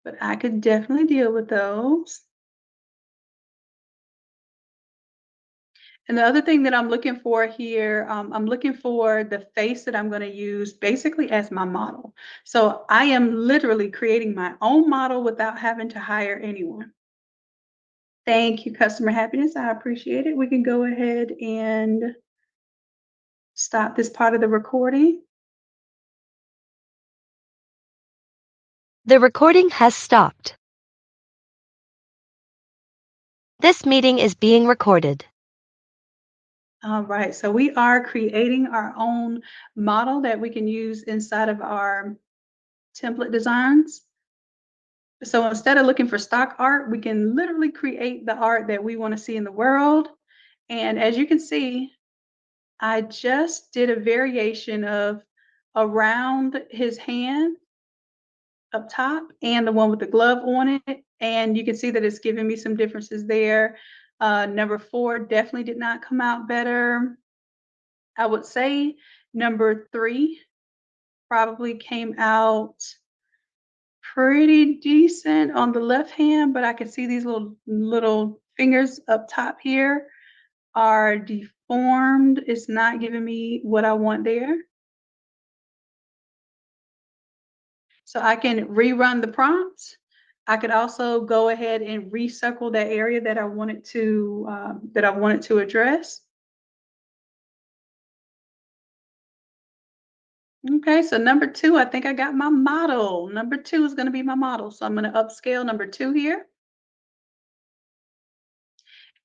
but I could definitely deal with those. And the other thing that I'm looking for here, I'm looking for the face that I'm going to use basically as my model. So I am literally creating my own model without having to hire anyone. Thank you, customer happiness. I appreciate it. We can go ahead and stop this part of the recording. The recording has stopped. This meeting is being recorded. All right, so we are creating our own model that we can use inside of our template designs. So instead of looking for stock art, we can literally create the art that we want to see in the world. And as you can see, I just did a variation of around his hand up top and the one with the glove on it. And you can see that it's giving me some differences there. Number 4 definitely did not come out better. I would say number 3 probably came out pretty decent on the left hand, but I can see these little fingers up top here are deformed. It's not giving me what I want there. So I can rerun the prompts. I could also go ahead and recircle that area that I wanted to address. Okay, so number 2, I think I got my model. Number 2 is going to be my model. So I'm going to upscale number 2 here.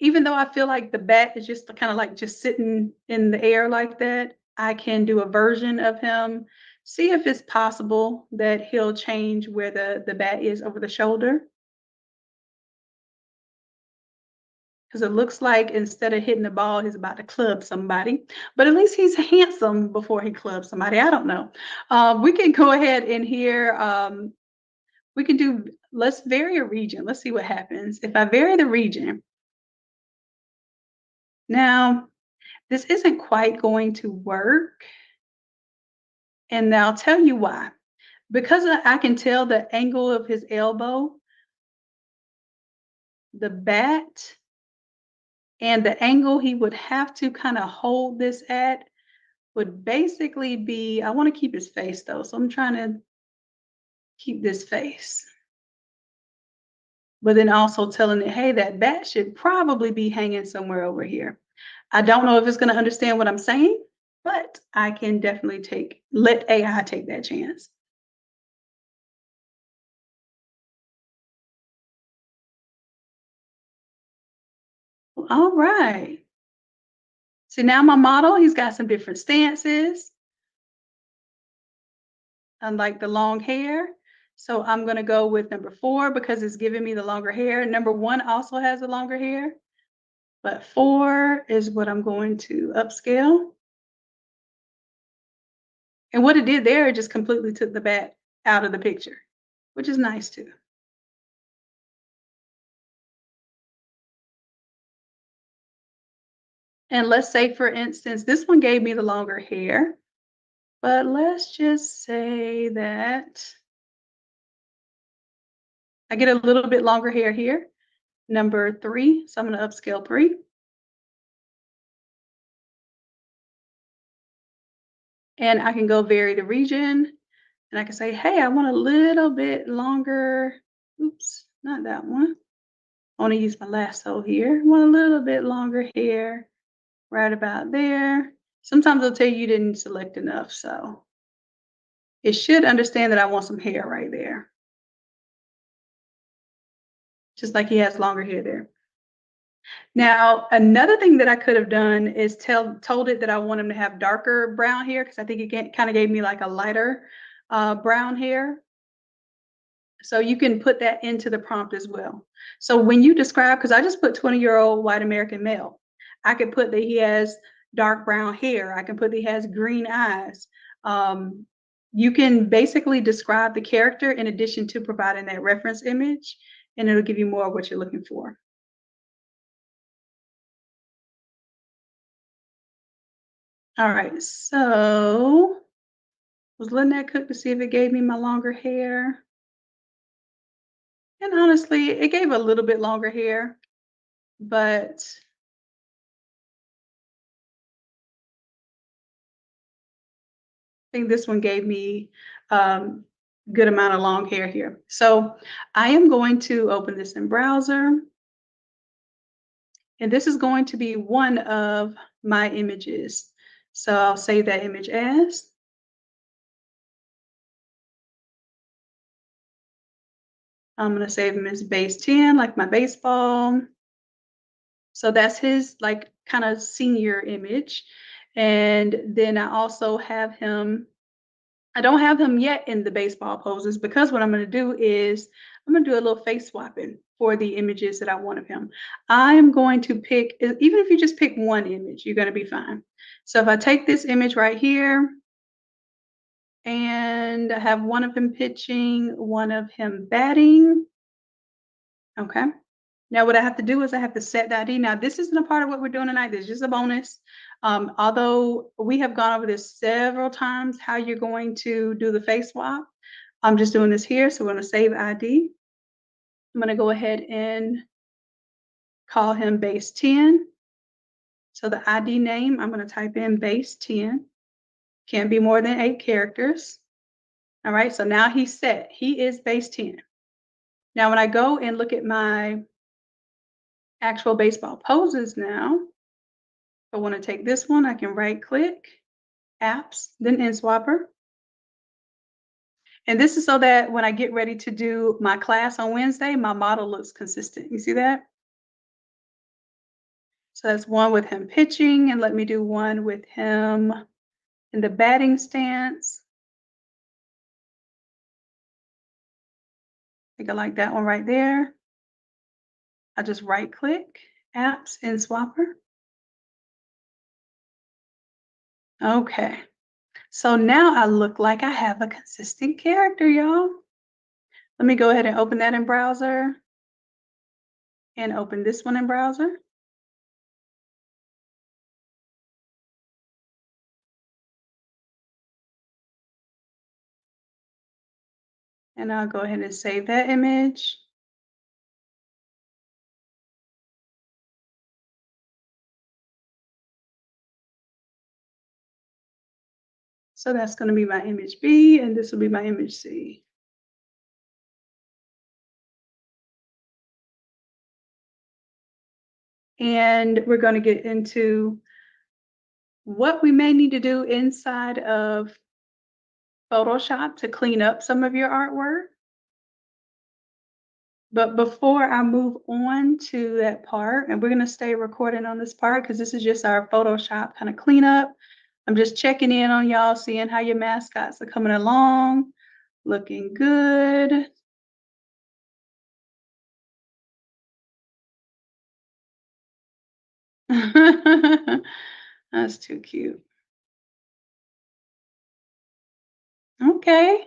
Even though I feel like the bat is just kind of like just sitting in the air like that, I can do a version of him, see if it's possible that he'll change where the bat is over the shoulder. Because it looks like instead of hitting the ball, he's about to club somebody. But at least he's handsome before he clubs somebody. I don't know. We can go ahead in here. We can do, let's vary a region. Let's see what happens. If I vary the region, now this isn't quite going to work. And I'll tell you why. Because I can tell the angle of his elbow, the bat, and the angle he would have to kind of hold this at would basically be, I want to keep his face though, so I'm trying to keep this face. But then also telling it, hey, that bat should probably be hanging somewhere over here. I don't know if it's going to understand what I'm saying, but I can definitely let AI take that chance. All right. See, now my model, he's got some different stances, unlike the long hair. So I'm going to go with number 4 because it's giving me the longer hair. Number 1 also has the longer hair, but 4 is what I'm going to upscale. And what it did there, it just completely took the bat out of the picture, which is nice too. And let's say, for instance, this one gave me the longer hair, but let's just say that I get a little bit longer hair here, number 3. So I'm going to upscale 3. And I can go vary the region and I can say, hey, I want a little bit longer. Oops, not that one. I want to use my lasso here. I want a little bit longer hair right about there. Sometimes they'll tell you didn't select enough. So it should understand that I want some hair right there. Just like he has longer hair there. Now, another thing that I could have done is told it that I want him to have darker brown hair because I think it kind of gave me like a lighter brown hair. So you can put that into the prompt as well. So when you describe, because I just put 20-year-old white American male, I could put that he has dark brown hair. I can put that he has green eyes. You can basically describe the character in addition to providing that reference image, and it'll give you more of what you're looking for. All right, so I was letting that cook to see if it gave me my longer hair. And honestly, it gave a little bit longer hair, but I think this one gave me good amount of long hair here. So I am going to open this in browser, and this is going to be one of my images. So I'll save that image as. I'm going to save him as base 10, like my baseball. So that's his like kind of senior image. And then I also have him, I don't have him yet in the baseball poses, because what I'm going to do is I'm going to do a little face swapping for the images that I want of him. I'm going to pick, even if you just pick one image, you're going to be fine. So if I take this image right here, and I have one of him pitching, one of him batting. Okay. Now what I have to do is I have to set the ID. Now this isn't a part of what we're doing tonight. This is just a bonus. Although we have gone over this several times, how you're going to do the face swap. I'm just doing this here. So we're going to save ID. I'm going to go ahead and call him base 10. So the ID name, I'm going to type in base 10. Can't be more than 8 characters. All right. So now he's set. He is base 10. Now when I go and look at my actual baseball poses now, if I want to take this one, I can right click, apps, then InSwapper. And this is so that when I get ready to do my class on Wednesday, my model looks consistent. You see that? So that's one with him pitching, and let me do one with him in the batting stance. I think I like that one right there. I just right click, apps, InSwapper. Okay. So now I look like I have a consistent character, y'all. Let me go ahead and open that in browser and open this one in browser. And I'll go ahead and save that image. So that's going to be my image B, and this will be my image C. And we're going to get into what we may need to do inside of Photoshop to clean up some of your artwork. But before I move on to that part, and we're going to stay recording on this part because this is just our Photoshop kind of cleanup. I'm just checking in on y'all, seeing how your mascots are coming along, looking good. That's too cute. Okay.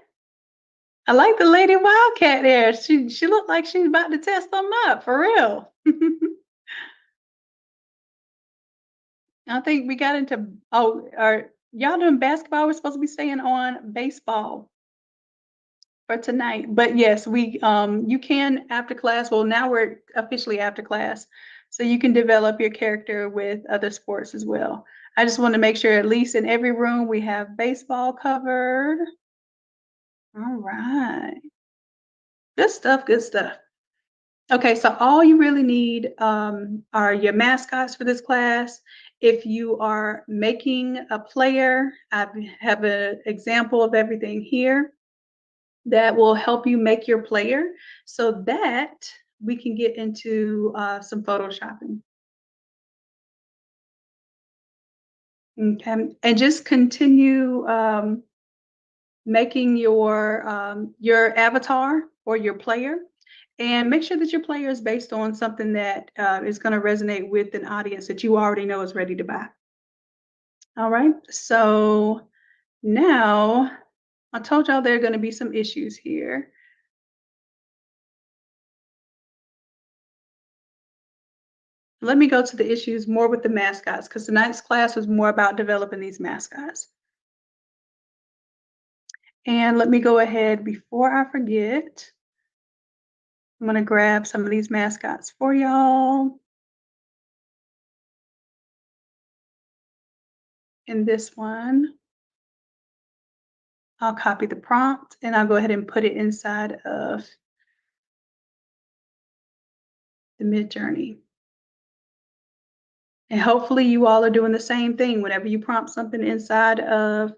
I like the lady wildcat there. She looked like she's about to test them up for real. I think we got into are y'all doing basketball? We're supposed to be staying on baseball for tonight. But yes, we you can after class. Well, now we're officially after class, so you can develop your character with other sports as well. I just want to make sure at least in every room we have baseball covered. All right. Good stuff, good stuff. Okay, so all you really need are your mascots for this class. If you are making a player, I have an example of everything here that will help you make your player so that we can get into some photoshopping. Okay, and just continue making your avatar or your player, and make sure that your player is based on something that is going to resonate with an audience that you already know is ready to buy. All right, so now I told y'all there are going to be some issues here. Let me go to the issues more with the mascots, because tonight's class was more about developing these mascots. And let me go ahead before I forget. I'm gonna grab some of these mascots for y'all. In this one, I'll copy the prompt and I'll go ahead and put it inside of the Midjourney. And hopefully you all are doing the same thing. Whenever you prompt something inside of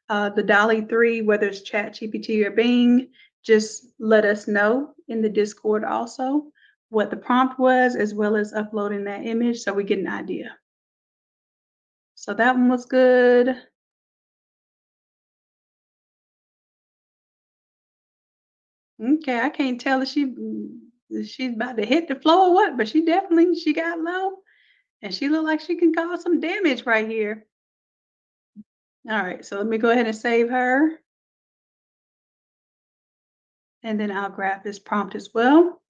the Dolly 3, whether it's ChatGPT or Bing, just let us know in the Discord also what the prompt was, as well as uploading that image so we get an idea. So that one was good. Okay, I can't tell if she's about to hit the floor or what, but she got low and she looked like she can cause some damage right here. All right, so let me go ahead and save her. And then I'll grab this prompt as well.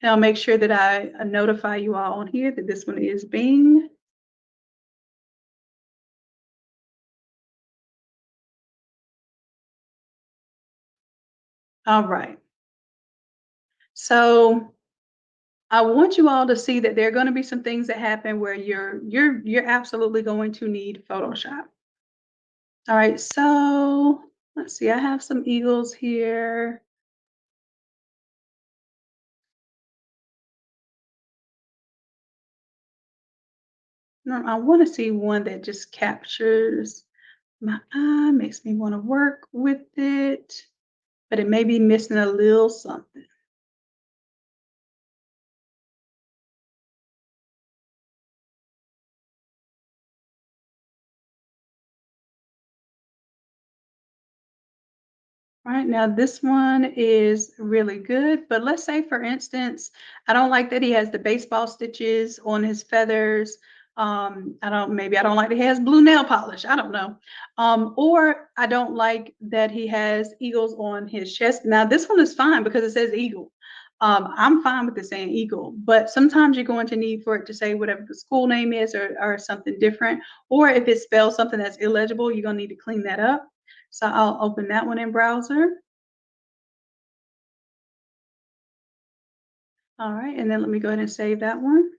And I'll make sure that I notify you all on here that this one is Bing. All right. So I want you all to see that there are going to be some things that happen where you're absolutely going to need Photoshop. All right, so let's see. I have some eagles here. No, I want to see one that just captures my eye, makes me want to work with it, but it may be missing a little something. Right now, this one is really good, but let's say, for instance, I don't like that he has the baseball stitches on his feathers. Maybe I don't like that he has blue nail polish. I don't know. Or I don't like that he has eagles on his chest. Now, this one is fine because it says eagle. I'm fine with it saying eagle, but sometimes you're going to need for it to say whatever the school name is or something different. Or if it spells something that's illegible, you're going to need to clean that up. So I'll open that one in browser. All right, and then let me go ahead and save that one.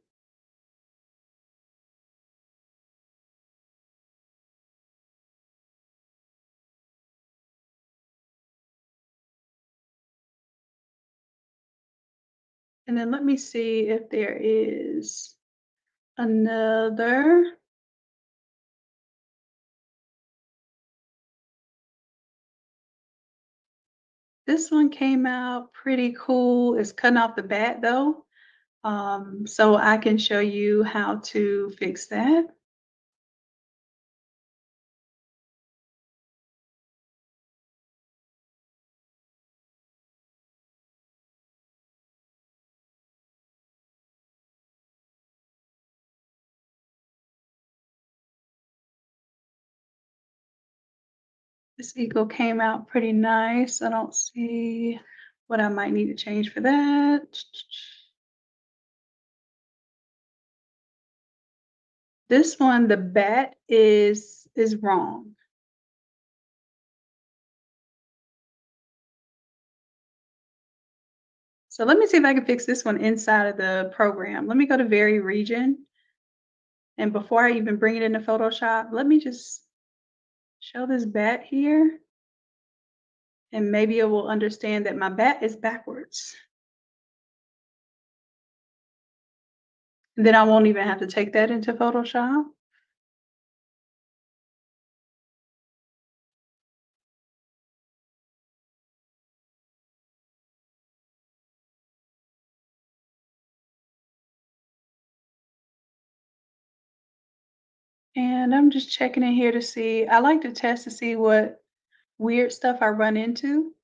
And then let me see if there is another. This one came out pretty cool. It's cutting off the bat though. So I can show you how to fix that. This eagle came out pretty nice. I don't see what I might need to change for that. This one, the bat is wrong. So let me see if I can fix this one inside of the program. Let me go to Vary Region. And before I even bring it into Photoshop, let me just show this bat here. And maybe it will understand that my bat is backwards. And then I won't even have to take that into Photoshop. And I'm just checking in here to see, I like to test to see what weird stuff I run into.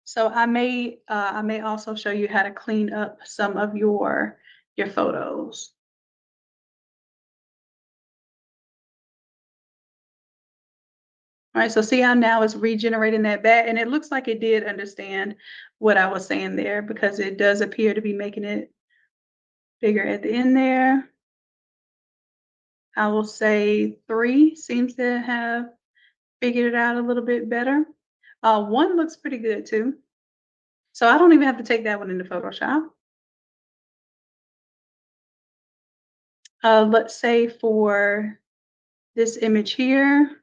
So I may also show you how to clean up some of your photos. All right, so see how now it's regenerating that bat, and it looks like it did understand what I was saying there because it does appear to be making it bigger at the end there. I will say 3 seems to have figured it out a little bit better. One looks pretty good too. So I don't even have to take that one into Photoshop. Let's say for this image here,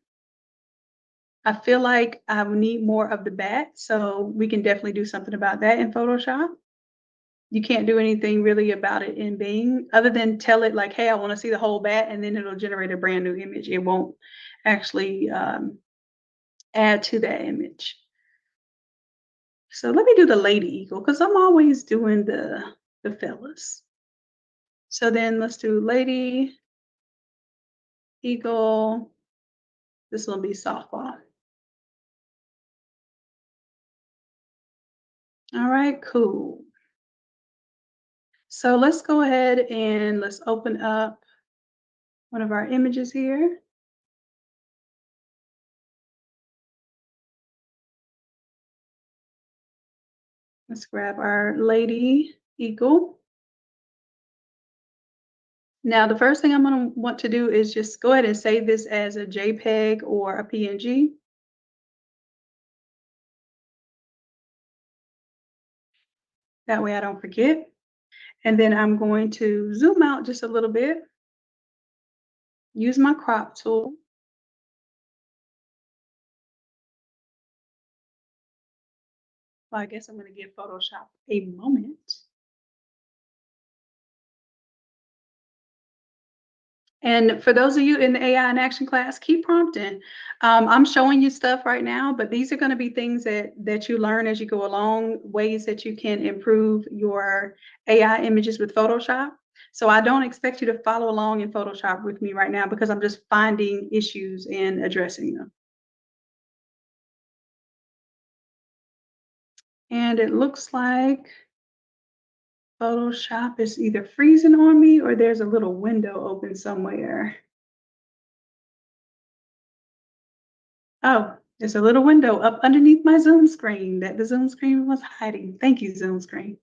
I feel like I need more of the bat, so we can definitely do something about that in Photoshop. You can't do anything really about it in Bing other than tell it like, hey, I want to see the whole bat, and then it'll generate a brand new image. It won't actually add to that image. So let me do the lady eagle because I'm always doing the fellas. So then let's do lady eagle. This will be softball. All right, cool. So let's go ahead and let's open up one of our images here. Let's grab our lady eagle. Now, the first thing I'm going to want to do is just go ahead and save this as a JPEG or a PNG. That way I don't forget. And then I'm going to zoom out just a little bit, use my crop tool. Well, I guess I'm going to give Photoshop a moment. And for those of you in the AI in Action class, keep prompting. I'm showing you stuff right now, but these are going to be things that you learn as you go along, ways that you can improve your AI images with Photoshop. So I don't expect you to follow along in Photoshop with me right now because I'm just finding issues and addressing them. And it looks like Photoshop is either freezing on me or there's a little window open somewhere. Oh, there's a little window up underneath my Zoom screen that the Zoom screen was hiding. Thank you, Zoom screen.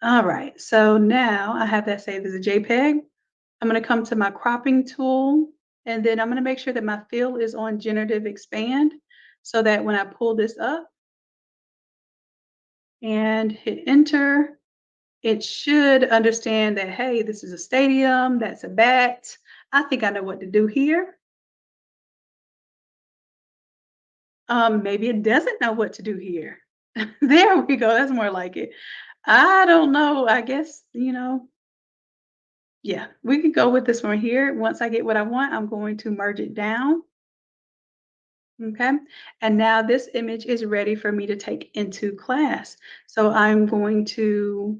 All right, so now I have that saved as a JPEG. I'm going to come to my cropping tool, and then I'm going to make sure that my fill is on generative expand so that when I pull this up and hit enter, it should understand that, hey, this is a stadium, that's a bat. I think I know what to do here. Maybe it doesn't know what to do here. There we go. That's more like it. I don't know. I guess, yeah, we could go with this one here. Once I get what I want, I'm going to merge it down. Okay. And now this image is ready for me to take into class. So I'm going to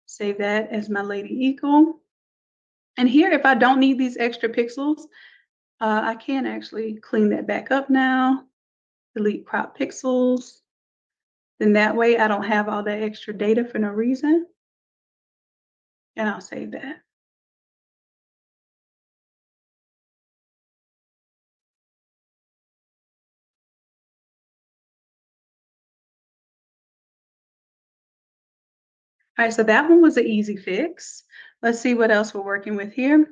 save that as my lady eagle. And here, if I don't need these extra pixels, I can actually clean that back up now, delete crop pixels. Then that way I don't have all that extra data for no reason. And I'll save that. All right, so that one was an easy fix. Let's see what else we're working with here.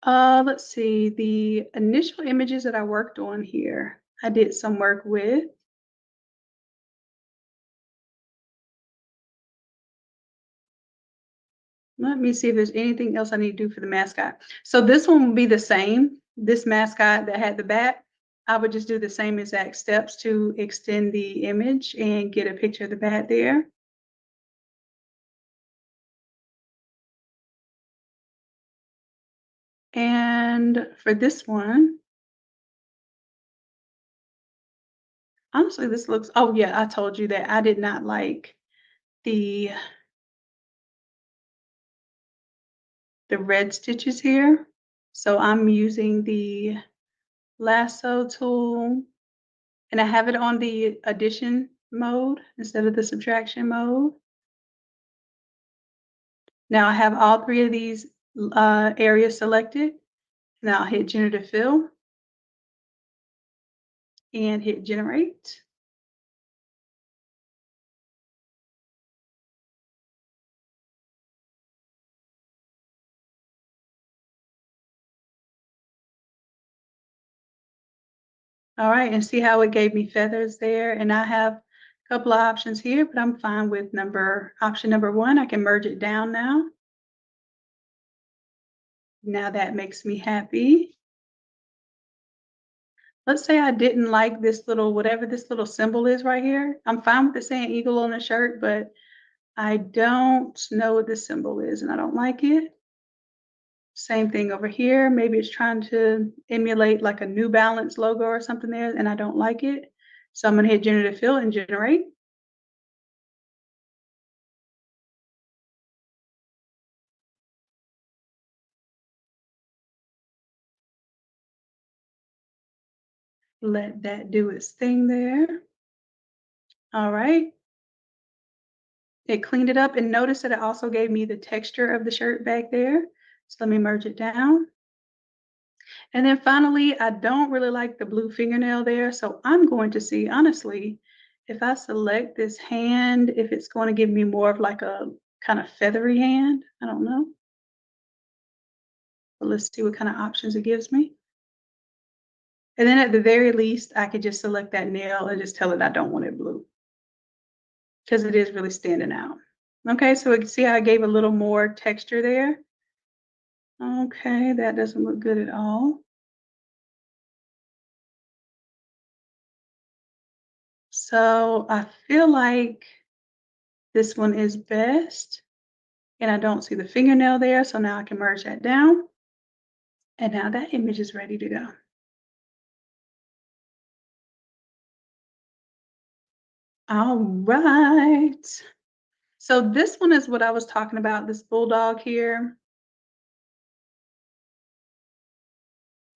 Let's see, the initial images that I worked on here, I did some work with. Let me see if there's anything else I need to do for the mascot. So this one will be the same. This mascot that had the bat, I would just do the same exact steps to extend the image and get a picture of the bat there. And for this one, honestly, this looks, oh yeah, I told you that I did not like the red stitches here. So I'm using the lasso tool and I have it on the addition mode instead of the subtraction mode. Now I have all three of these areas selected. Now I'll hit generative fill and hit generate. All right, and see how it gave me feathers there? And I have a couple of options here, but I'm fine with option number 1. I can merge it down now. Now that makes me happy. Let's say I didn't like this little, whatever this little symbol is right here. I'm fine with it saying eagle on the shirt, but I don't know what this symbol is and I don't like it. Same thing over here. Maybe it's trying to emulate like a New Balance logo or something there, and I don't like it. So I'm gonna hit generative fill and generate. Let that do its thing there. All right. It cleaned it up, and notice that it also gave me the texture of the shirt back there. So let me merge it down. And then finally, I don't really like the blue fingernail there. So I'm going to see, honestly, if I select this hand, if it's going to give me more of like a kind of feathery hand. I don't know. But let's see what kind of options it gives me. And then at the very least, I could just select that nail and just tell it I don't want it blue because it is really standing out. Okay, so you can see how I gave a little more texture there. Okay, that doesn't look good at all. So I feel like this one is best. And I don't see the fingernail there, so now I can merge that down. And now that image is ready to go. All right. So this one is what I was talking about, this bulldog here.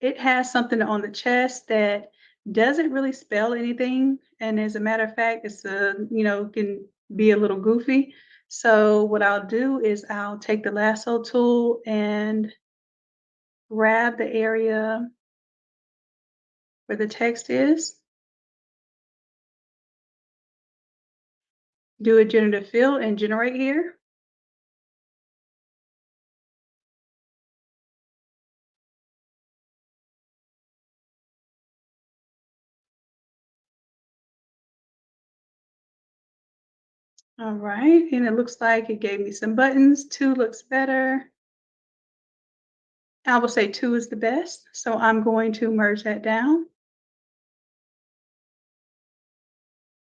It has something on the chest that doesn't really spell anything. And as a matter of fact, it's can be a little goofy. So what I'll do is I'll take the lasso tool and grab the area where the text is, do a generative fill and generate here. All right, and it looks like it gave me some buttons. 2 looks better. I will say 2 is the best, so I'm going to merge that down.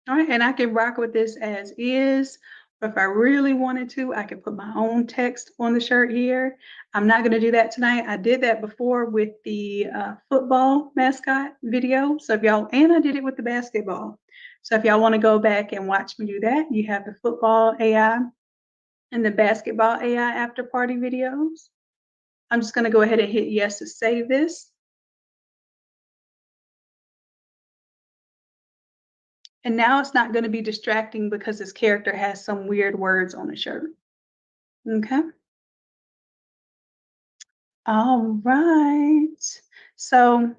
All right, and I can rock with this as is. Or if I really wanted to, I could put my own text on the shirt here. I'm not going to do that tonight. I did that before with the football mascot video. So if y'all, and I did it with the basketball. So if y'all want to go back and watch me do that, you have the football AI and the basketball AI after party videos. I'm just going to go ahead and hit yes to save this. And now it's not going to be distracting because this character has some weird words on the shirt. Okay. All right. So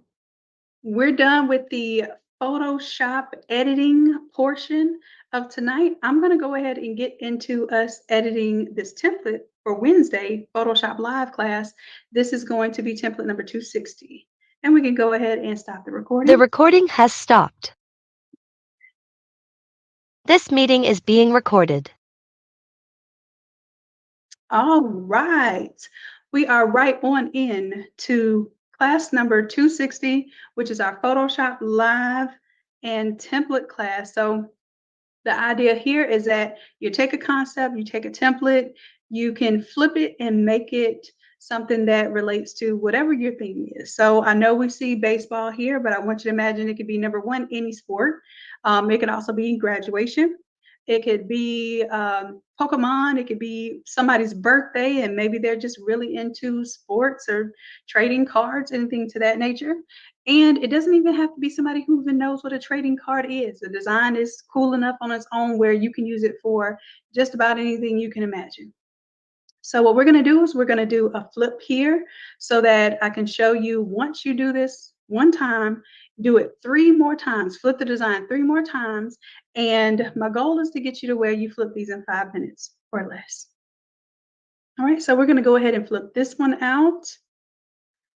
we're done with the Photoshop editing portion of tonight. I'm going to go ahead and get into us editing this template for Wednesday Photoshop Live class. This is going to be template number 260. And we can go ahead and stop the recording. The recording has stopped. This meeting is being recorded. All right. We are right on in to class number 260, which is our Photoshop Live and template class. So the idea here is that you take a concept, you take a template, you can flip it and make it something that relates to whatever your theme is. So I know we see baseball here, but I want you to imagine it could be number 1, any sport. It can also be graduation. It could be Pokemon. It could be somebody's birthday, and maybe they're just really into sports or trading cards, anything to that nature. And it doesn't even have to be somebody who even knows what a trading card is. The design is cool enough on its own where you can use it for just about anything you can imagine. So what we're going to do is we're going to do a flip here so that I can show you once you do this one time, do it 3 more times, flip the design 3 more times. And my goal is to get you to where you flip these in 5 minutes or less. All right, so we're going to go ahead and flip this one out.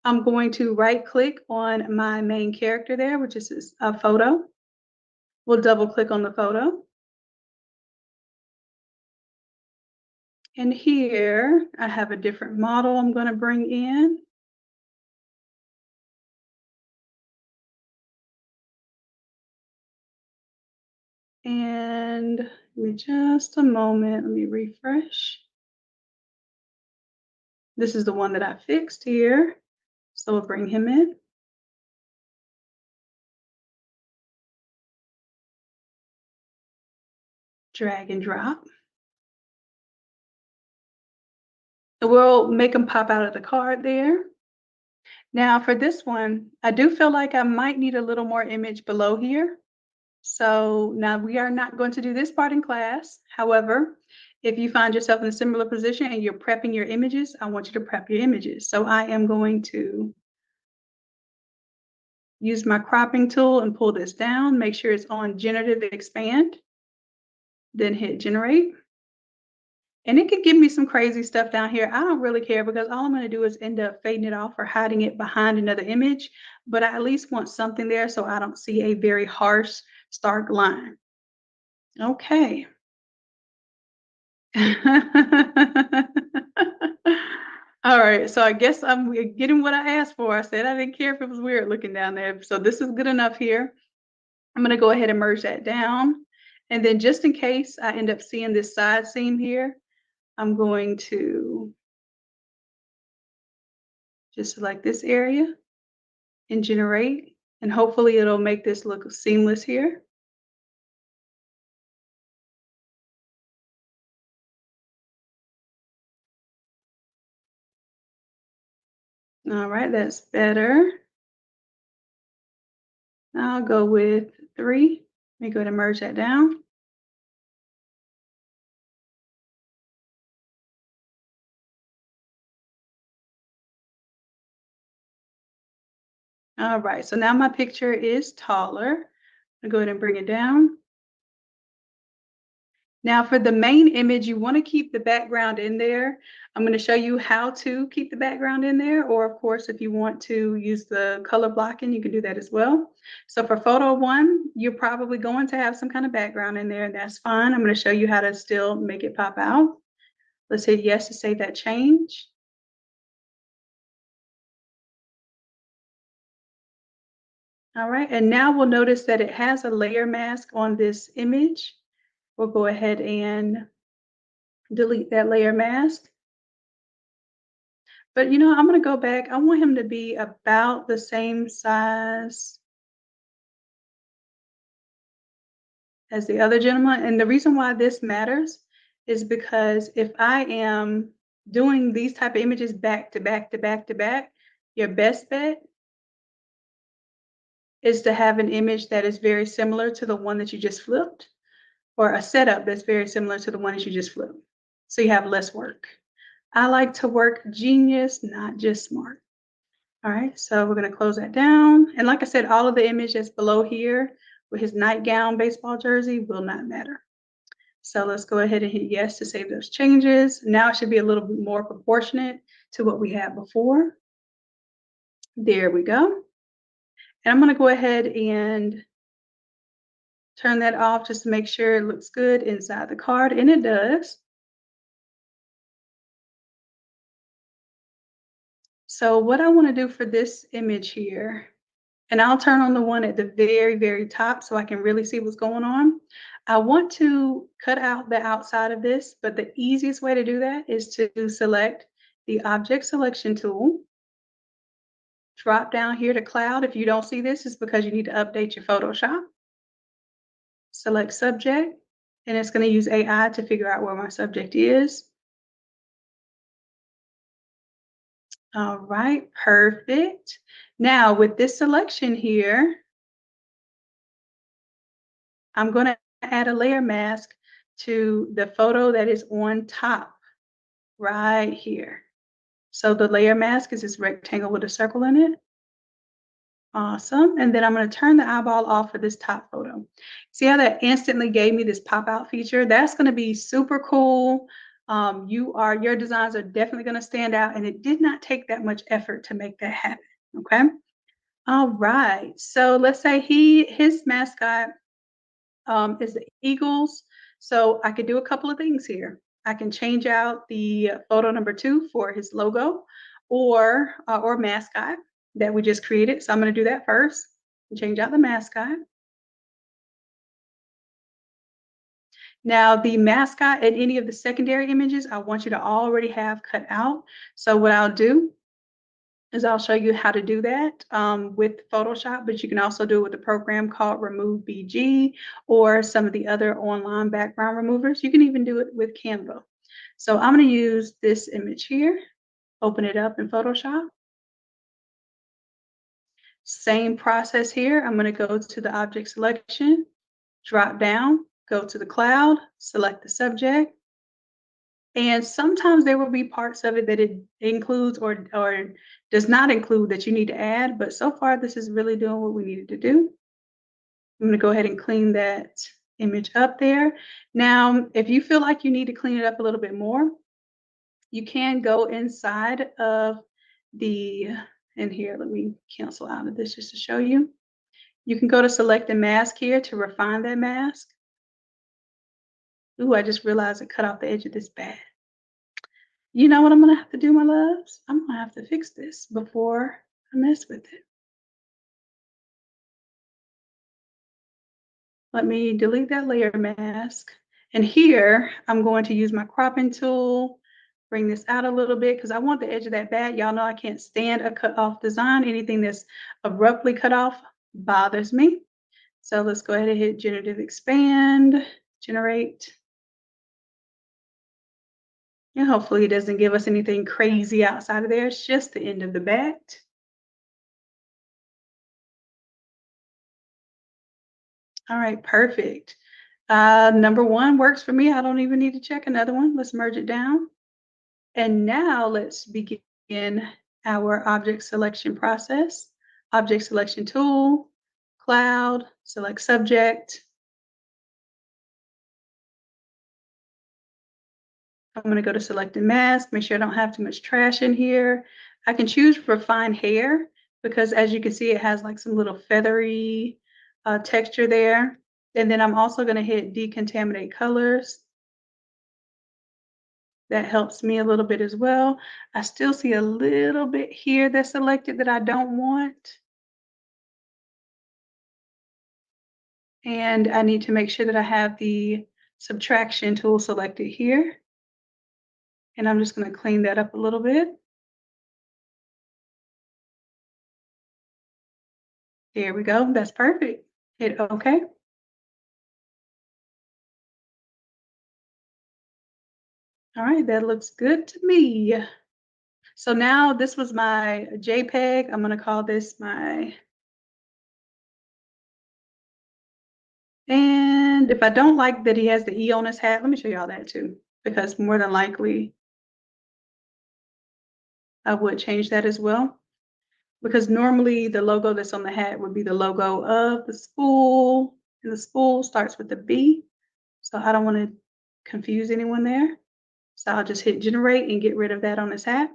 I'm going to right click on my main character there, which is a photo. We'll double click on the photo. And here I have a different model I'm going to bring in. And give me just a moment. Let me refresh. This is the one that I fixed here. So we'll bring him in. Drag and drop. So we'll make them pop out of the card there. Now for this one, I do feel like I might need a little more image below here. So now we are not going to do this part in class. However, if you find yourself in a similar position and you're prepping your images, I want you to prep your images. So I am going to use my cropping tool and pull this down, make sure it's on generative expand, then hit generate. And it could give me some crazy stuff down here. I don't really care because all I'm going to do is end up fading it off or hiding it behind another image. But I at least want something there so I don't see a very harsh, stark line. Okay. All right, so I guess I'm getting what I asked for. I said I didn't care if it was weird looking down there. So this is good enough here. I'm going to go ahead and merge that down. And then just in case I end up seeing this side seam here, I'm going to just select this area and generate. And hopefully it'll make this look seamless here. All right, that's better. Now I'll go with 3. Let me go ahead and merge that down. All right, so now my picture is taller. I'll go ahead and bring it down. Now for the main image, you want to keep the background in there. I'm going to show you how to keep the background in there, or of course, if you want to use the color blocking, you can do that as well. So for photo 1, you're probably going to have some kind of background in there, and that's fine. I'm going to show you how to still make it pop out. Let's hit yes to save that change. All right, and now we'll notice that it has a layer mask on this image. We'll go ahead and delete that layer mask. But you know, I'm going to go back. I want him to be about the same size as the other gentleman. And the reason why this matters is because if I am doing these type of images back to back to back to back, your best bet is to have an image that is very similar to the one that you just flipped, or a setup that's very similar to the one that you just flipped. So you have less work. I like to work genius, not just smart. All right, so we're going to close that down. And like I said, all of the image that's below here with his nightgown baseball jersey will not matter. So let's go ahead and hit yes to save those changes. Now it should be a little bit more proportionate to what we had before. There we go. And I'm going to go ahead and turn that off just to make sure it looks good inside the card, and it does. So what I want to do for this image here, and I'll turn on the one at the very, very top so I can really see what's going on. I want to cut out the outside of this, but the easiest way to do that is to select the object selection tool, drop down here to cloud. If you don't see this, it's because you need to update your Photoshop. Select subject, and it's going to use AI to figure out where my subject is. All right, perfect. Now with this selection here, I'm going to add a layer mask to the photo that is on top right here. So the layer mask is this rectangle with a circle in it. Awesome. And then I'm going to turn the eyeball off for this top photo. See how that instantly gave me this pop out feature? That's going to be super cool your designs are definitely going to stand out, and it did not take that much effort to make that happen. Okay. All right. So let's say his mascot is the Eagles. So I could do a couple of things here. I can change out the photo number 2 for his logo or mascot that we just created. So I'm going to do that first. Change out the mascot. Now the mascot and any of the secondary images, I want you to already have cut out. So what I'll do is I'll show you how to do that with Photoshop, but you can also do it with a program called Remove BG or some of the other online background removers. You can even do it with Canva. So I'm going to use this image here, open it up in Photoshop. Same process here. I'm going to go to the object selection, drop down, go to the cloud, select the subject. And sometimes there will be parts of it that it includes or does not include that you need to add. But so far, this is really doing what we needed to do. I'm going to go ahead and clean that image up there. Now, if you feel like you need to clean it up a little bit more, you can go inside of and here, let me cancel out of this just to show you. You can go to select a mask here to refine that mask. Ooh, I just realized I cut off the edge of this bad. You know what I'm going to have to do, my loves? I'm going to have to fix this before I mess with it. Let me delete that layer mask. And here, I'm going to use my cropping tool, bring this out a little bit because I want the edge of that bat. Y'all know I can't stand a cut off design. Anything that's abruptly cut off bothers me. So let's go ahead and hit generative expand, generate. And hopefully it doesn't give us anything crazy outside of there. It's just the end of the bat. All right, perfect. Number 1 works for me. I don't even need to check another one. Let's merge it down. And now let's begin our object selection process. Object selection tool, cloud, select subject. I'm going to go to select a mask, make sure I don't have too much trash in here. I can choose refine hair because as you can see, it has like some little feathery texture there. And then I'm also going to hit decontaminate colors. That helps me a little bit as well. I still see a little bit here that's selected that I don't want. And I need to make sure that I have the subtraction tool selected here. And I'm just going to clean that up a little bit. There we go. That's perfect. Hit OK. All right, that looks good to me. So now this was my JPEG. I'm going to call this my, and if I don't like that he has the E on his hat, let me show y'all that too, because more than likely I would change that as well. Because normally the logo that's on the hat would be the logo of the school, and the school starts with the B. So I don't want to confuse anyone there. So I'll just hit generate and get rid of that on his hat.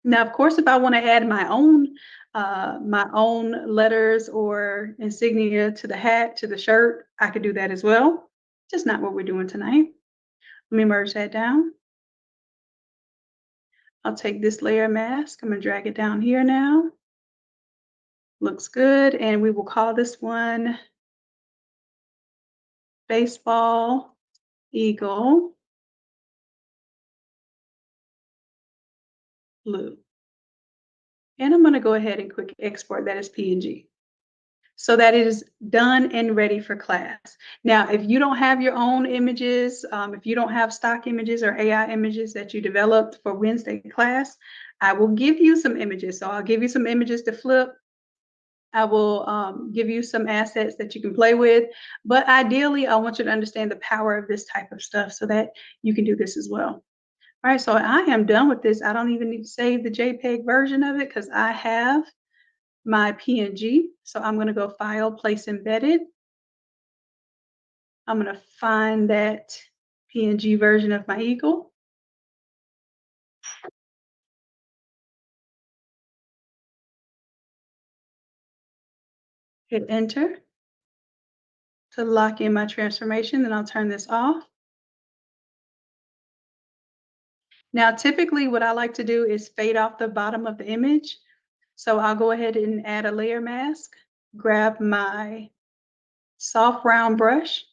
Now, of course, if I want to add my own letters or insignia to the hat, to the shirt, I could do that as well. Just not what we're doing tonight. Let me merge that down. I'll take this layer mask. I'm going to drag it down here now. Looks good. And we will call this one Baseball Eagle Blue. And I'm going to go ahead and quick export that as PNG so that it is done and ready for class. Now, if you don't have your own images, if you don't have stock images or AI images that you developed for Wednesday class, I will give you some images. So I'll give you some images to flip. I will give you some assets that you can play with. But ideally, I want you to understand the power of this type of stuff so that you can do this as well. All right, so I am done with this. I don't even need to save the JPEG version of it because I have my PNG. So I'm going to go File, Place Embedded. I'm going to find that PNG version of my eagle. hit enter to lock in my transformation, then I'll turn this off. Now, typically what I like to do is fade off the bottom of the image. So I'll go ahead and add a layer mask, grab my soft round brush.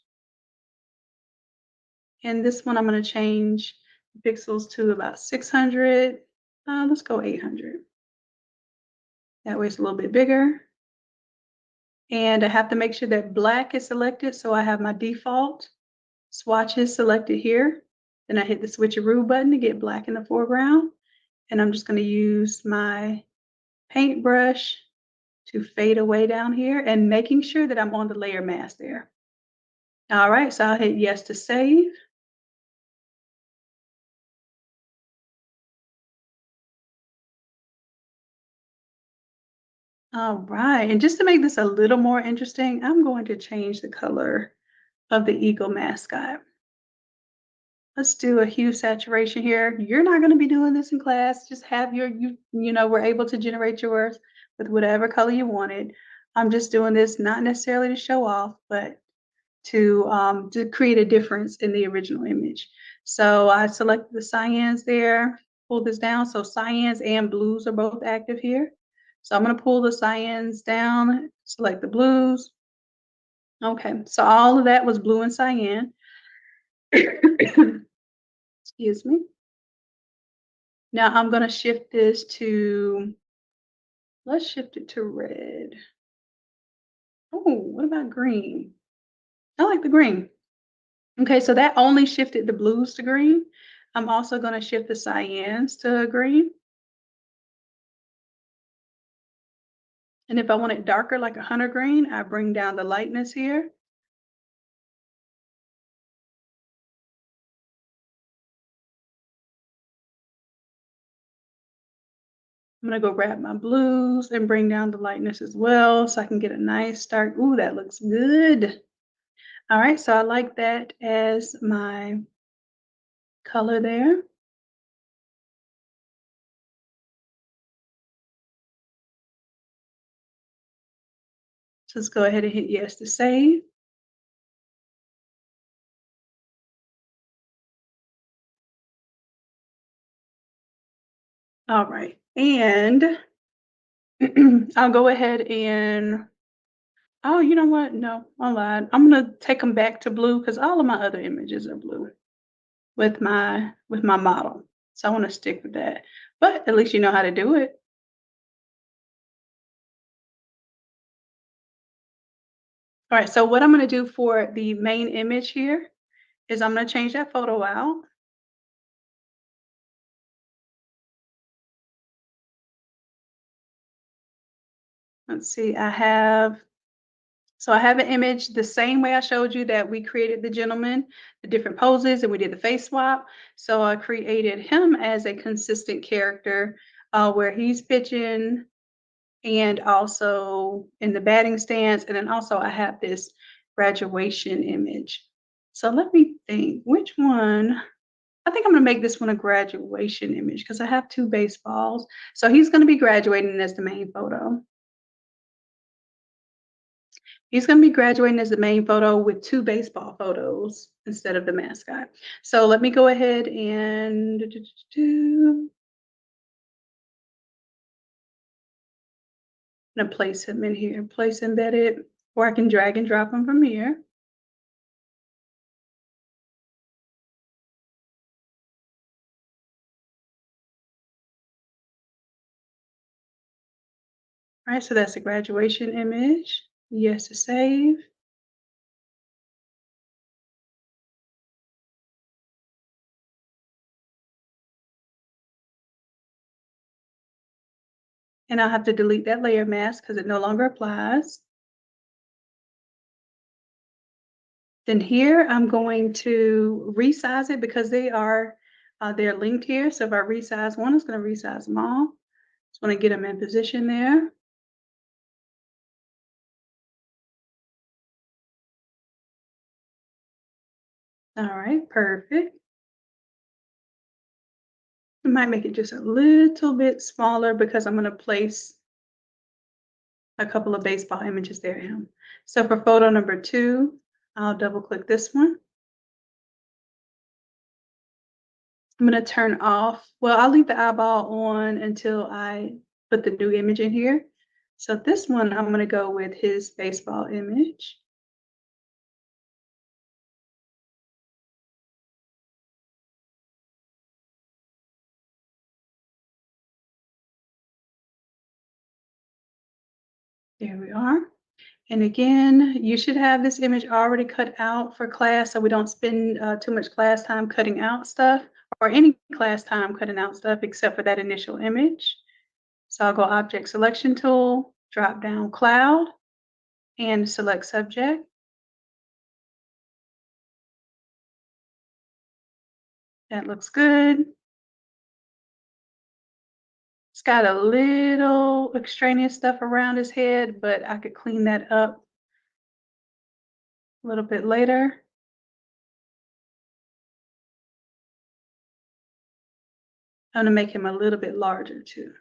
And this one, I'm going to change pixels to about 600. Let's go 800. That way it's a little bit bigger. And I have to make sure that black is selected. So I have my default swatches selected here. Then I hit the switcheroo button to get black in the foreground. And I'm just going to use my paintbrush to fade away down here and making sure that I'm on the layer mask there. All right, so I'll hit yes to save. All right, and just to make this a little more interesting, I'm going to change the color of the eagle mascot. Let's do a hue saturation here. You're not going to be doing this in class. Just have we're able to generate yours with whatever color you wanted. I'm just doing this not necessarily to show off, but to create a difference in the original image. So I selected the cyans there, pull this down. So cyans and blues are both active here. So I'm going to pull the cyans down, select the blues. Okay, so all of that was blue and cyan. Excuse me. Now I'm going to shift this to, let's shift it to red. Oh, what about green? I like the green. Okay, so that only shifted the blues to green. I'm also going to shift the cyans to green. And if I want it darker, like a hunter green, I bring down the lightness here. I'm gonna go grab my blues and bring down the lightness as well so I can get a nice dark. Ooh, that looks good. All right, so I like that as my color there. So let's go ahead and hit yes to save. All right, and I'll go ahead and, oh, you know what? No, I lied. I'm gonna take them back to blue because all of my other images are blue with my model. So I want to stick with that. But at least you know how to do it. All right, so what I'm going to do for the main image here is I'm going to change that photo out. Let's see, I have an image the same way I showed you that we created the gentleman, the different poses, and we did the face swap. So I created him as a consistent character where he's pitching and also in the batting stance. And then also I have this graduation image. So let me think, which one? I think I'm going to make this one a graduation image because I have two baseballs. So he's going to be graduating as the main photo. He's going to be graduating as the main photo with two baseball photos instead of the mascot. So let me go ahead and I'm going to place him in here, place embedded, or I can drag and drop him from here. All right, so that's a graduation image. Yes to save. And I'll have to delete that layer mask because it no longer applies. Then here I'm going to resize it because they're linked here. So if I resize one, it's going to resize them all. Just want to get them in position there. All right, perfect. I might make it just a little bit smaller because I'm going to place a couple of baseball images there. So for photo number 2, I'll double click this one. I'm going to turn off, well, I'll leave the eyeball on until I put the new image in here. So this one, I'm going to go with his baseball image. There we are. And again, you should have this image already cut out for class so we don't spend too much class time cutting out stuff, or any class time cutting out stuff except for that initial image. So I'll go Object Selection Tool, drop down Cloud, and select Subject. That looks good. It's got a little extraneous stuff around his head, but I could clean that up a little bit later. I'm gonna make him a little bit larger too.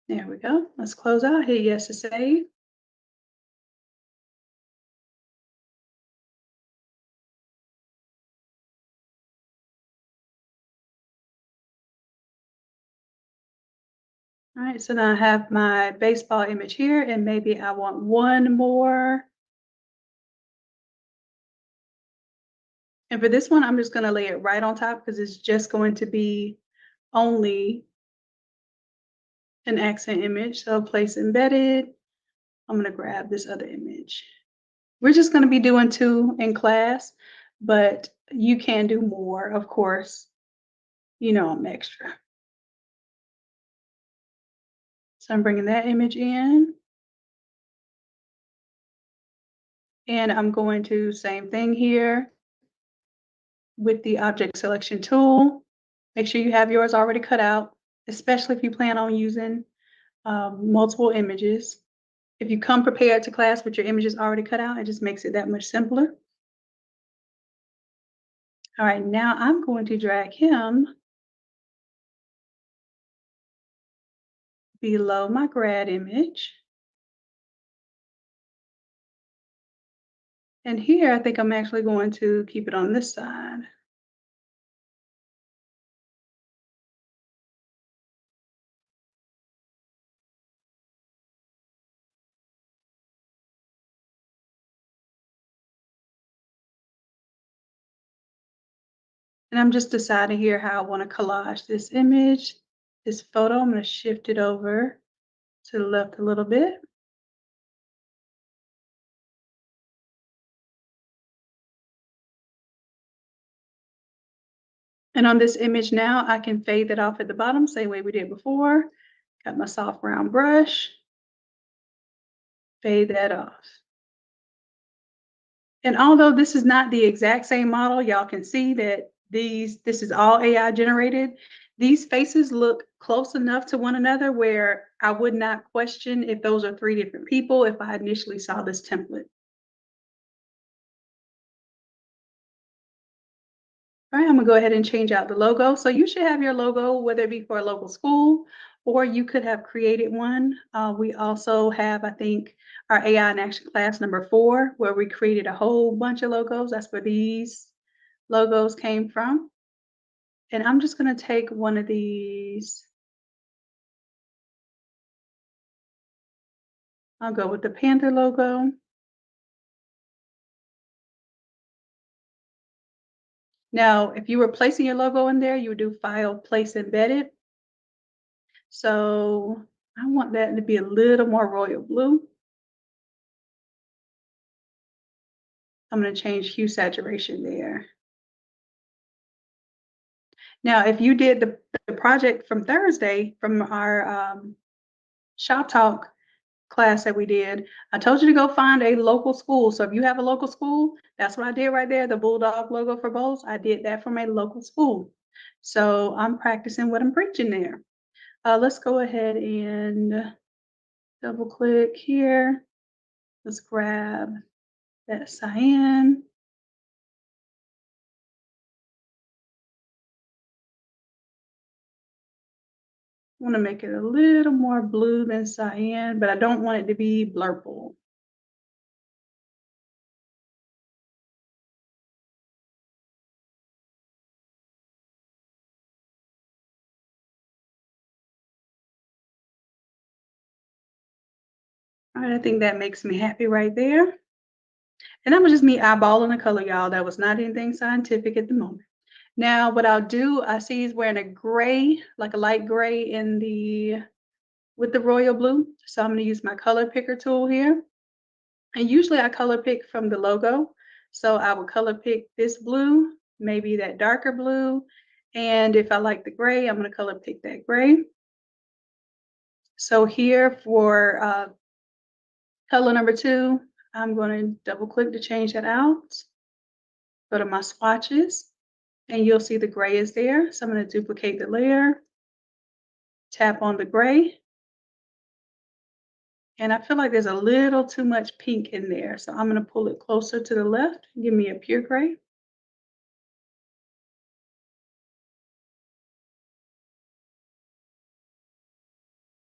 There we go. Let's close out, hit yes to save. All right, so now I have my baseball image here, and maybe I want one more. And for this one, I'm just gonna lay it right on top because it's just going to be only an accent image. So place embedded. I'm gonna grab this other image. We're just gonna be doing 2 in class, but you can do more, of course. You know I'm extra. So I'm bringing that image in. And I'm going to same thing here with the object selection tool. Make sure you have yours already cut out, especially if you plan on using multiple images. If you come prepared to class with your images already cut out, it just makes it that much simpler. All right, now I'm going to drag him below my grad image. And here, I think I'm actually going to keep it on this side. And I'm just deciding here how I want to collage this image, this photo. I'm going to shift it over to the left a little bit. And on this image now, I can fade that off at the bottom, same way we did before. Got my soft round brush, fade that off. And although this is not the exact same model, y'all can see that this is all AI generated. These faces look close enough to one another where I would not question if those are 3 different people if I initially saw this template. All right, I'm gonna go ahead and change out the logo. So you should have your logo, whether it be for a local school, or you could have created one. We also have, I think, our AI in Action class number 4, where we created a whole bunch of logos. That's where these logos came from. And I'm just gonna take one of these. I'll go with the Panther logo. Now, if you were placing your logo in there, you would do File, Place Embedded. So I want that to be a little more royal blue. I'm going to change hue saturation there. Now, if you did the project from Thursday from our Shop Talk class that we did, I told you to go find a local school. So if you have a local school, that's what I did right there, the Bulldog logo for Bowls. I did that from a local school. So I'm practicing what I'm preaching there. Let's go ahead and double click here. Let's grab that cyan. want to make it a little more blue than cyan, but I don't want it to be blurple. All right, I think that makes me happy right there. And that was just me eyeballing the color, y'all. That was not anything scientific at the moment. Now, what I'll do, I see he's wearing a gray, like a light gray with the royal blue. So I'm going to use my color picker tool here. And usually I color pick from the logo. So I would color pick this blue, maybe that darker blue. And if I like the gray, I'm going to color pick that gray. So here for color number 2, I'm going to double click to change that out. Go to my swatches and you'll see the gray is there. So I'm going to duplicate the layer, tap on the gray. And I feel like there's a little too much pink in there. So I'm going to pull it closer to the left, give me a pure gray.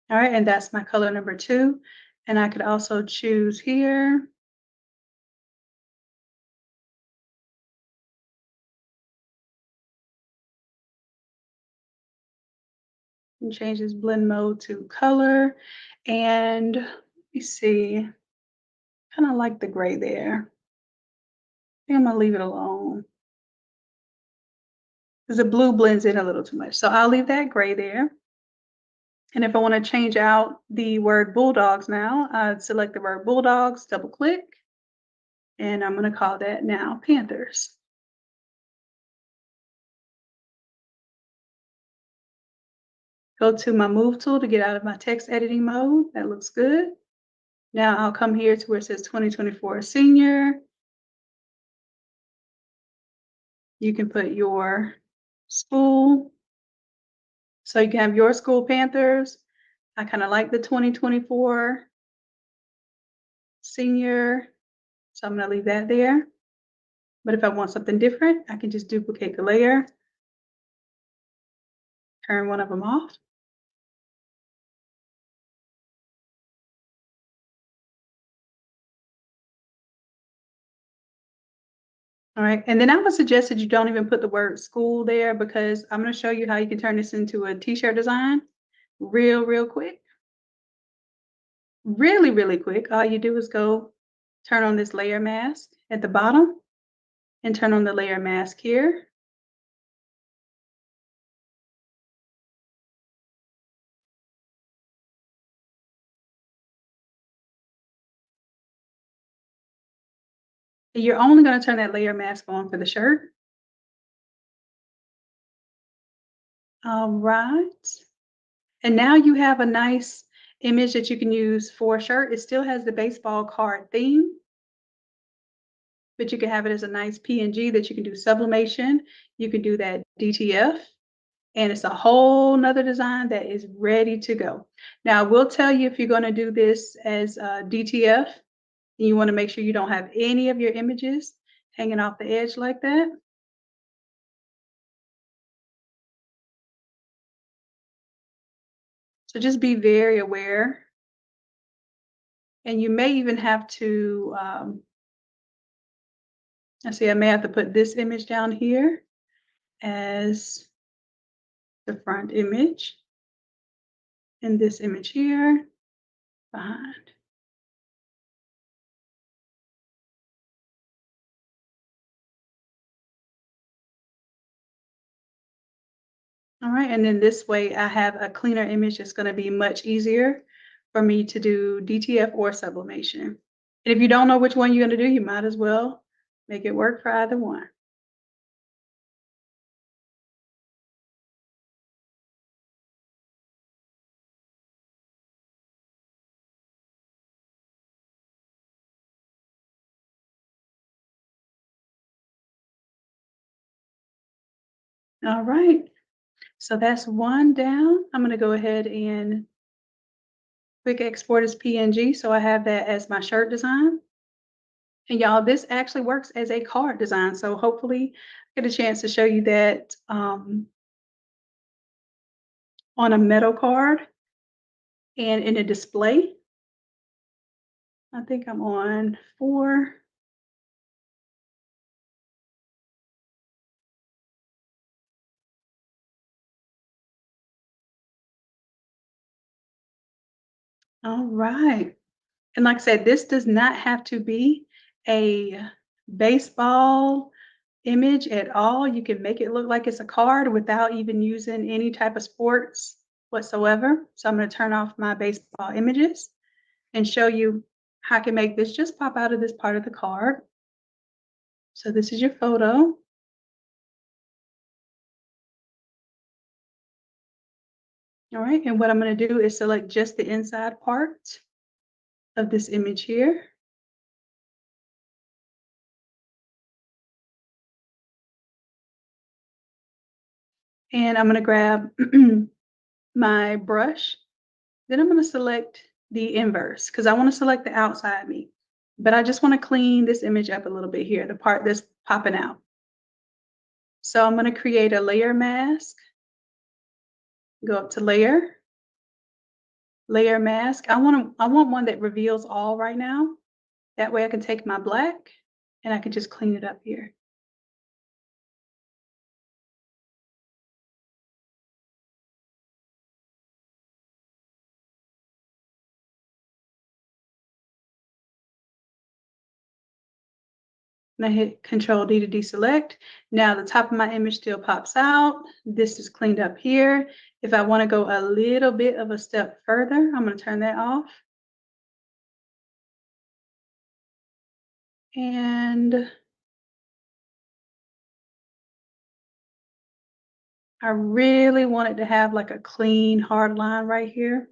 All right, and that's my color number 2. And I could also choose here. And change this blend mode to color. And let me see, kind of like the gray there. I think I'm gonna leave it alone. Because the blue blends in a little too much. So I'll leave that gray there. And if I want to change out the word bulldogs now, I'd select the word bulldogs, double click, and I'm going to call that now Panthers. Go to my move tool to get out of my text editing mode. That looks good. Now I'll come here to where it says 2024 senior. You can put your school. So you can have your school Panthers. I kind of like the 2024 senior. So I'm going to leave that there. But if I want something different, I can just duplicate the layer, turn one of them off. All right, and then I would suggest that you don't even put the word school there because I'm going to show you how you can turn this into a t-shirt design real quick. Really quick. All you do is go turn on this layer mask at the bottom and turn on the layer mask here. You're only going to turn that layer mask on for the shirt. All right. And now you have a nice image that you can use for a shirt. It still has the baseball card theme, but you can have it as a nice PNG that you can do sublimation. You can do that DTF, and it's a whole nother design that is ready to go. Now, I will tell you if you're going to do this as DTF, you want to make sure you don't have any of your images hanging off the edge like that. So just be very aware. And you may even have to, I may have to put this image down here as the front image and this image here behind. All right, and then this way I have a cleaner image that's going to be much easier for me to do DTF or sublimation. And if you don't know which one you're going to do, you might as well make it work for either one. All right, so that's one down. I'm going to go ahead and quick export as PNG. So I have that as my shirt design. And y'all, this actually works as a card design. So hopefully I get a chance to show you that on a metal card and in a display. I think I'm on 4. All right. And like I said, this does not have to be a baseball image at all. You can make it look like it's a card without even using any type of sports whatsoever. So I'm going to turn off my baseball images and show you how I can make this just pop out of this part of the card. So this is your photo. All right. And what I'm going to do is select just the inside part of this image here. And I'm going to grab my brush. Then I'm going to select the inverse because I want to select the outside me. But I just want to clean this image up a little bit here, the part that's popping out. So I'm going to create a layer mask. Go up to layer, layer mask. I want one that reveals all right now. That way I can take my black and I can just clean it up here. And I hit Control D to deselect. Now the top of my image still pops out. This is cleaned up here. If I want to go a little bit of a step further, I'm going to turn that off. And I really wanted to have like a clean hard line right here.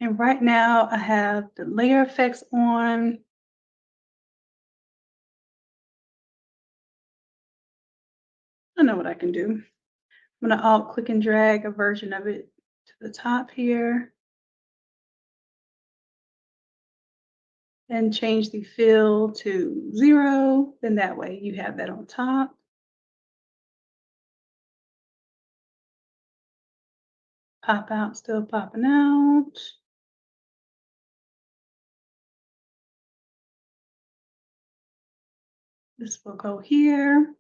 And right now I have the layer effects on. I know what I can do. I'm going to alt click and drag a version of it to the top here and change the fill to 0. Then that way you have that on top. Pop out, still popping out. This will go here.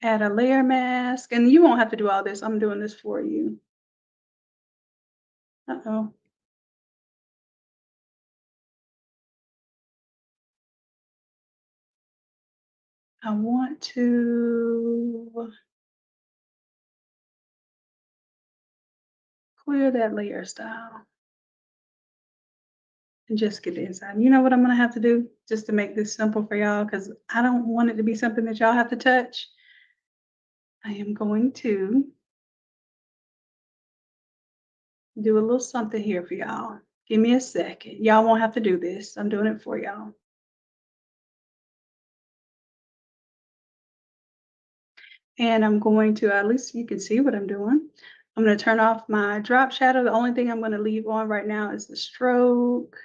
Add a layer mask. And you won't have to do all this. I'm doing this for you. Uh-oh. I want to clear that layer style and just get the inside. You know what I'm going to have to do just to make this simple for y'all, because I don't want it to be something that y'all have to touch. I am going to do a little something here for y'all. Give me a second. Y'all won't have to do this. I'm doing it for y'all. And I'm going to, at least you can see what I'm doing. I'm going to turn off my drop shadow. The only thing I'm going to leave on right now is the stroke,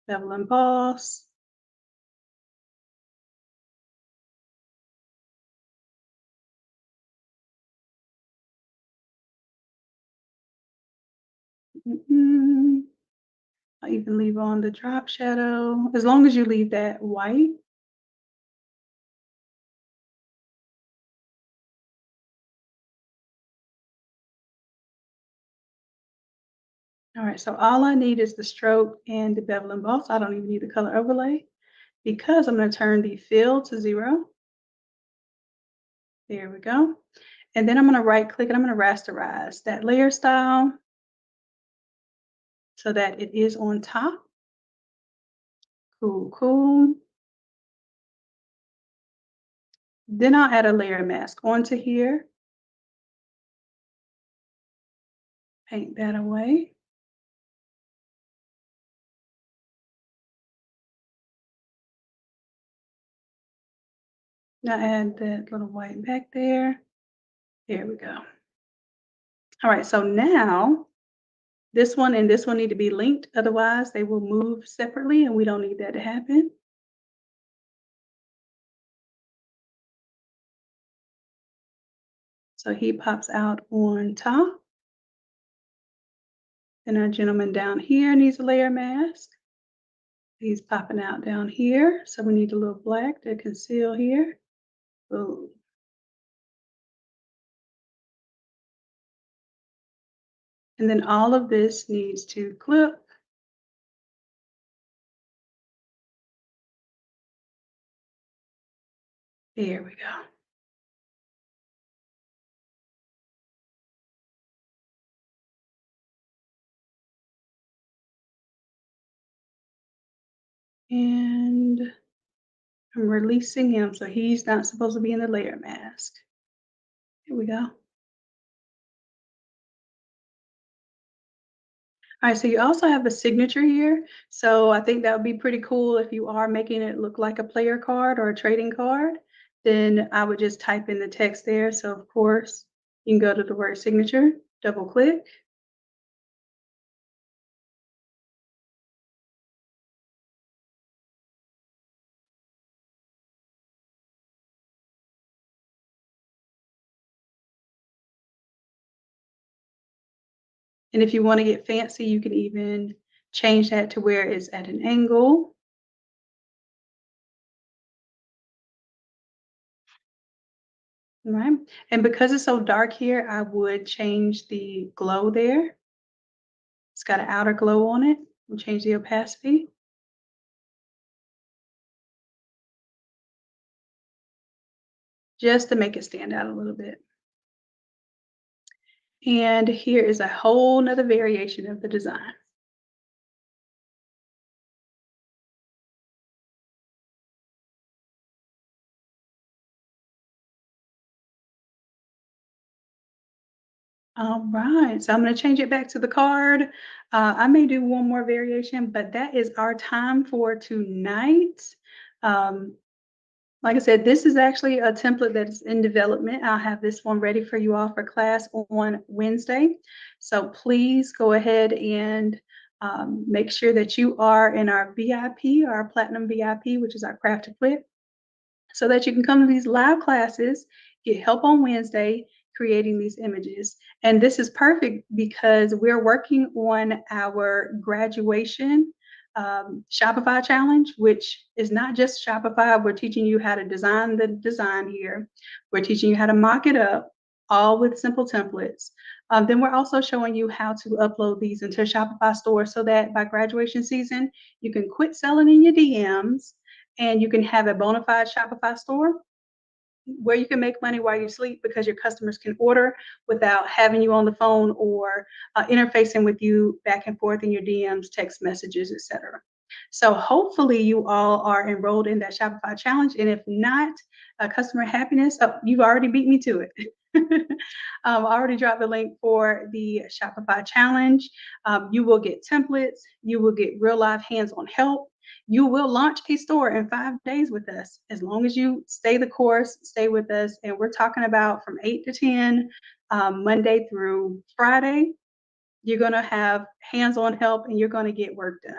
bevel emboss. I'll even leave on the drop shadow, as long as you leave that white. All right, so all I need is the stroke and the bevel emboss. I don't even need the color overlay because I'm going to turn the fill to 0. There we go. And then I'm going to right click and I'm going to rasterize that layer style so that it is on top. Cool, cool. Then I'll add a layer mask onto here. Paint that away. Now add that little white back there. There we go. All right, so now This one and this one need to be linked, otherwise they will move separately and we don't need that to happen. So he pops out on top. And our gentleman down here needs a layer mask. He's popping out down here. So we need a little black to conceal here. Boom. And then all of this needs to clip. There we go. And I'm releasing him, so he's not supposed to be in the layer mask. Here we go. All right, so you also have a signature here. So I think that would be pretty cool if you are making it look like a player card or a trading card, then I would just type in the text there. So of course, you can go to the word signature, double click. And if you want to get fancy, you can even change that to where it's at an angle. Right. And because it's so dark here, I would change the glow there. It's got an outer glow on it. We'll change the opacity. Just to make it stand out a little bit. And here is a whole nother variation of the design. All right, so I'm going to change it back to the card. I may do one more variation, but that is our time for tonight. Like I said, this is actually a template that is in development. I'll have this one ready for you all for class on Wednesday. So please go ahead and make sure that you are in our VIP, our Platinum VIP, which is our Craft Equip, so that you can come to these live classes, get help on Wednesday creating these images. And this is perfect because we're working on our graduation Shopify challenge, which is not just Shopify. We're teaching you how to design the design here. We're teaching you how to mock it up, all with simple templates. Then we're also showing you how to upload these into a Shopify store so that by graduation season, you can quit selling in your DMs and you can have a bona fide Shopify store where you can make money while you sleep because your customers can order without having you on the phone or interfacing with you back and forth in your DMs, text messages, etc. So hopefully you all are enrolled in that Shopify challenge. And if not, customer happiness, oh, you've already beat me to it. I already dropped the link for the Shopify challenge. You will get templates. You will get real life hands-on help. You will launch a store in 5 days with us as long as you stay the course, stay with us. And we're talking about from 8 to 10, Monday through Friday. You're going to have hands-on help and you're going to get work done.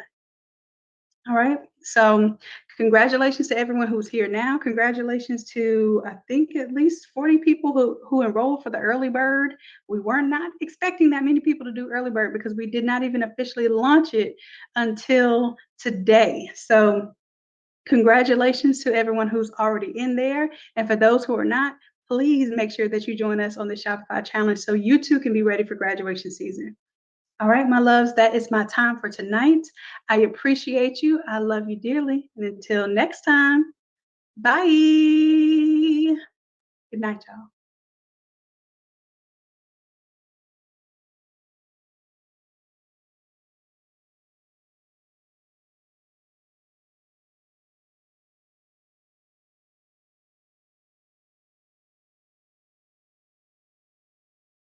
All right. So congratulations to everyone who's here now. Congratulations to, I think, at least 40 people who enrolled for the early bird. We were not expecting that many people to do early bird because we did not even officially launch it until today. So congratulations to everyone who's already in there. And for those who are not, please make sure that you join us on the Shopify challenge so you too can be ready for graduation season. All right, my loves, that is my time for tonight. I appreciate you. I love you dearly. And until next time, bye. Good night, y'all.